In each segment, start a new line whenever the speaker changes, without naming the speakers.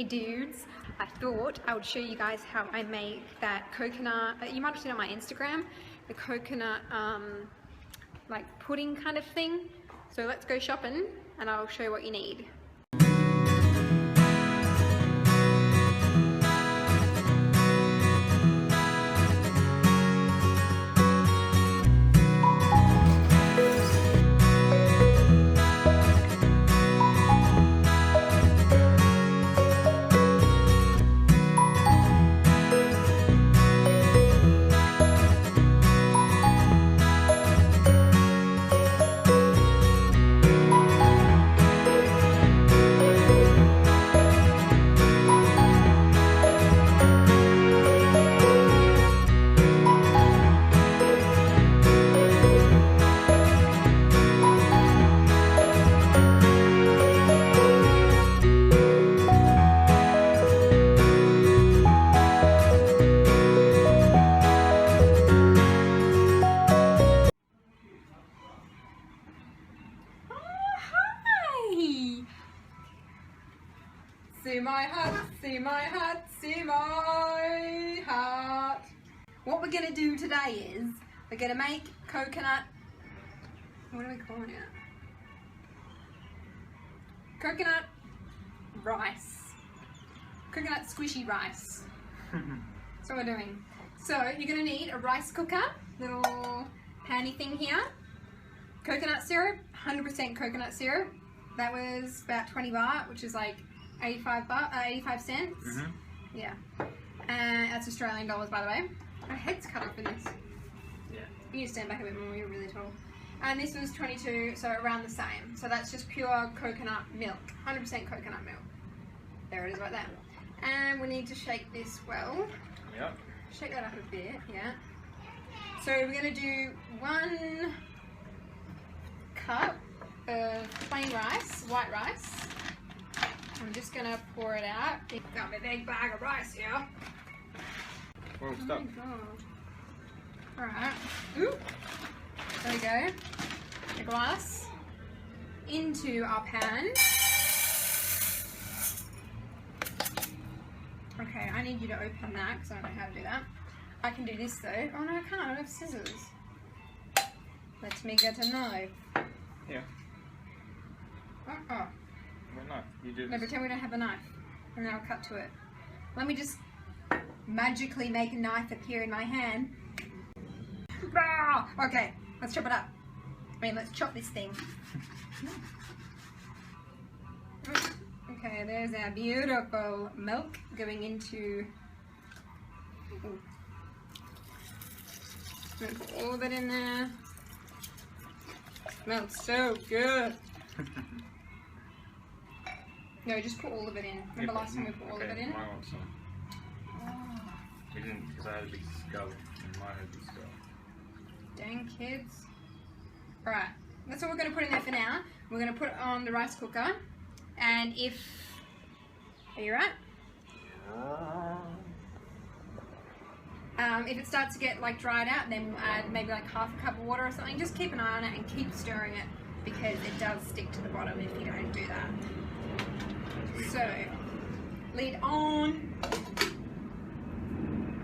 Hey dudes, I thought I would show you guys how I make that coconut, you might have seen on my Instagram, the coconut like pudding kind of thing. So let's go shopping and I'll show you what you need. See my hat, see my hat, see my hat. What we're going to do today is, we're going to make coconut, what are we calling it? Coconut rice. Coconut squishy rice. That's what we're doing. So you're going to need a rice cooker, little panny thing here. Coconut syrup, 100% coconut syrup. That was about 20 baht, which is like 85 cents. Yeah. That's Australian dollars, by the way. My head's cut off in this.
Yeah.
You need to stand back a bit more, you're really tall. And this was 22, so around the same. So that's just pure coconut milk. 100% coconut milk. There it is right there. And we need to shake this well.
Yep.
Shake that up a bit, yeah. So we're going to do 1 cup of plain rice, white rice. I'm just going to pour it out. Got my big bag of rice here.
Well, stop.
Oh my god. Alright. Ooh. There we go. The glass into our pan. Okay, I need you to open that because I don't know how to do that. I can do this though. Oh no, I can't. I don't have scissors. Let me get a knife.
Yeah.
Uh-oh.
What knife? You do this.
No, pretend we don't have a knife. And then I'll cut to it. Let me just magically make a knife appear in my hand. Ah! Okay, let's chop it up. I mean, let's chop this thing. Okay, there's our beautiful milk going into... Put all of it in there. Smells so good. No, just put all of it in. Remember last time we put all of it in?
I want some.
Oh.
We didn't, because I had a big skull, and mine had a big skull.
Dang kids. Alright, that's what we're going to put in there for now. We're going to put it on the rice cooker. And if... Are you right? If it starts to get like dried out, then we'll add maybe like half a cup of water or something. Just keep an eye on it and keep stirring it because it does stick to the bottom if you don't do that. So, lid on,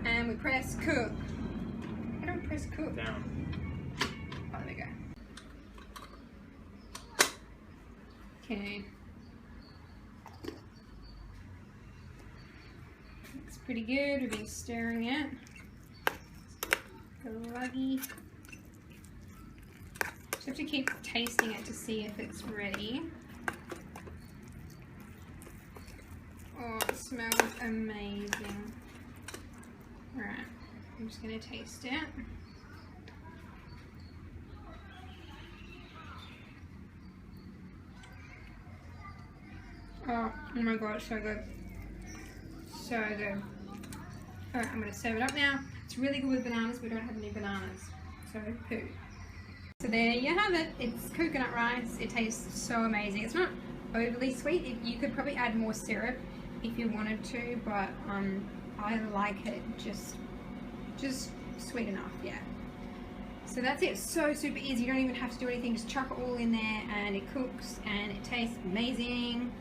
and we press cook. I don't press cook.
Down.
Oh, there we go. Okay. Looks pretty good. We've been stirring it. Gluggy. Just have to keep tasting it to see if it's ready. Oh, it smells amazing. Alright, I'm just going to taste it. Oh my god, it's so good. So good. Alright, I'm going to serve it up now. It's really good with bananas. We don't have any bananas. So, poo. So there you have it. It's coconut rice. It tastes so amazing. It's not overly sweet. You could probably add more syrup if you wanted to, but I like it just sweet enough, yeah. So that's it. So super easy. You don't even have to do anything. Just chuck it all in there and it cooks and it tastes amazing.